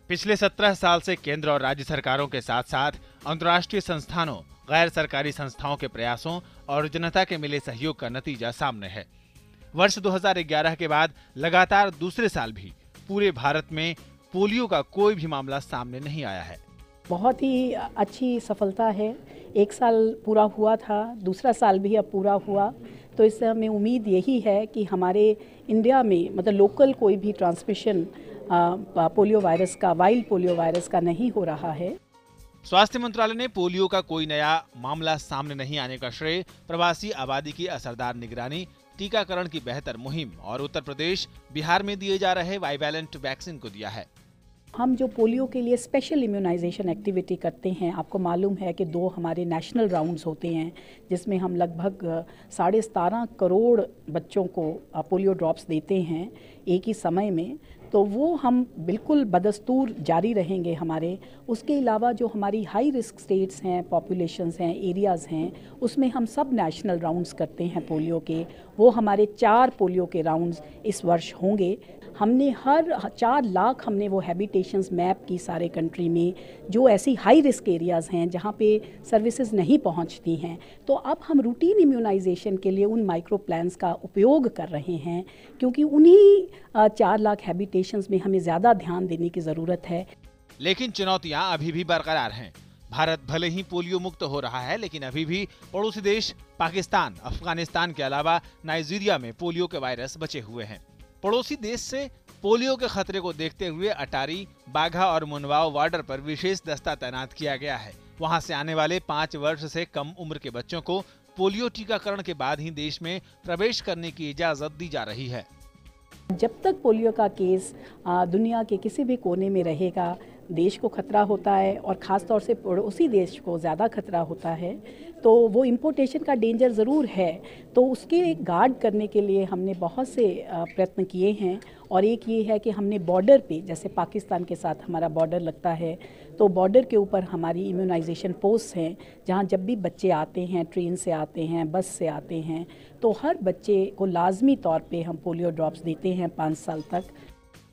पिछले 17 साल से केंद्र और राज्य सरकारों के साथ साथ अंतर्राष्ट्रीय संस्थानों, गैर सरकारी संस्थाओं के प्रयासों और जनता के मिले सहयोग का नतीजा सामने है। वर्ष 2011 के बाद लगातार दूसरे साल भी पूरे भारत में पोलियो का कोई भी मामला सामने नहीं आया है। बहुत ही अच्छी सफलता है। एक साल पूरा हुआ था, दूसरा साल भी अब पूरा हुआ, तो इससे हमें उम्मीद यही है कि हमारे इंडिया में मतलब लोकल कोई भी ट्रांसमिशन पोलियो वायरस का, वाइल्ड पोलियो वायरस का नहीं हो रहा है। स्वास्थ्य मंत्रालय ने पोलियो का कोई नया मामला सामने नहीं आने का श्रेय प्रवासी आबादी की असरदार निगरानी, टीकाकरण की बेहतर मुहिम और उत्तर प्रदेश, बिहार में दिए जा रहे बाइवैलेंट वैक्सीन को दिया है। हम जो पोलियो के लिए स्पेशल इम्यूनाइजेशन एक्टिविटी करते हैं, आपको मालूम है कि 2 हमारे नेशनल राउंड्स होते हैं, जिसमें हम लगभग 17.5 करोड़ बच्चों को पोलियो ड्रॉप्स देते हैं एक ही समय में। तो वो हम बिल्कुल बदस्तूर जारी रहेंगे हमारे। उसके अलावा जो हमारी हाई रिस्क स्टेट्स हैं, पॉपुलेशंस हैं, एरियाज़ हैं, उसमें हम सब नेशनल राउंड्स करते हैं पोलियो के। वो हमारे 4 पोलियो के राउंड्स इस वर्ष होंगे। हमने हर 4 लाख हमने वो हैबिटेशंस मैप की सारे कंट्री में, जो ऐसी हाई रिस्क एरियाज़ हैं जहाँ पे सर्विसेज नहीं पहुँचती हैं। तो अब हम रूटीन इम्यूनाइजेशन के लिए उन माइक्रो प्लान्स का उपयोग कर रहे हैं, क्योंकि उन्हीं 4 लाख हैबिटेशंस में हमें ज़्यादा ध्यान देने की ज़रूरत है। लेकिन चुनौतियां अभी भी बरकरार हैं। भारत भले ही पोलियो मुक्त हो रहा है, लेकिन अभी भी पड़ोसी देश पाकिस्तान, अफगानिस्तान के अलावा नाइजीरिया में पोलियो के वायरस बचे हुए हैं। पड़ोसी देश से पोलियो के खतरे को देखते हुए अटारी, बाघा और मुनवाओ बॉर्डर पर विशेष दस्ता तैनात किया गया है। वहां से आने वाले 5 वर्ष से कम उम्र के बच्चों को पोलियो टीकाकरण के बाद ही देश में प्रवेश करने की इजाजत दी जा रही है। जब तक पोलियो का केस दुनिया के किसी भी कोने में रहेगा, देश को खतरा होता है और ख़ास तौर से पड़ोसी देश को ज़्यादा खतरा होता है, तो वो इम्पोर्टेशन का डेंजर ज़रूर है। तो उसके गार्ड करने के लिए हमने बहुत से प्रयत्न किए हैं। और एक ये है कि हमने बॉर्डर पे, जैसे पाकिस्तान के साथ हमारा बॉर्डर लगता है, तो बॉर्डर के ऊपर हमारी इम्यूनाइजेशन पोस्ट हैं, जहाँ जब भी बच्चे आते हैं, ट्रेन से आते हैं, बस से आते हैं, तो हर बच्चे को लाजमी तौर पे हम पोलियो ड्रॉप्स देते हैं 5 साल तक।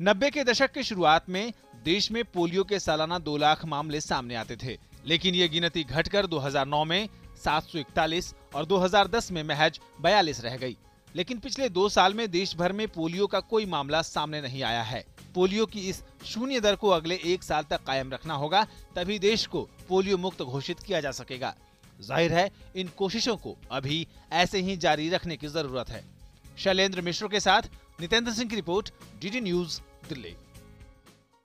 90 के दशक की शुरुआत में देश में पोलियो के सालाना 2 लाख मामले सामने आते थे, लेकिन ये गिनती घटकर 2009 में 741 और 2010 में महज 42 रह गई। लेकिन पिछले 2 साल में देश भर में पोलियो का कोई मामला सामने नहीं आया है। पोलियो की इस शून्य दर को अगले 1 साल तक कायम रखना होगा, तभी देश को पोलियो मुक्त घोषित किया जा सकेगा। जाहिर है इन कोशिशों को अभी ऐसे ही जारी रखने की जरूरत है। शैलेंद्र मिश्र के साथ नितेंद्र सिंह की रिपोर्ट, डीडी न्यूज, दिल्ली।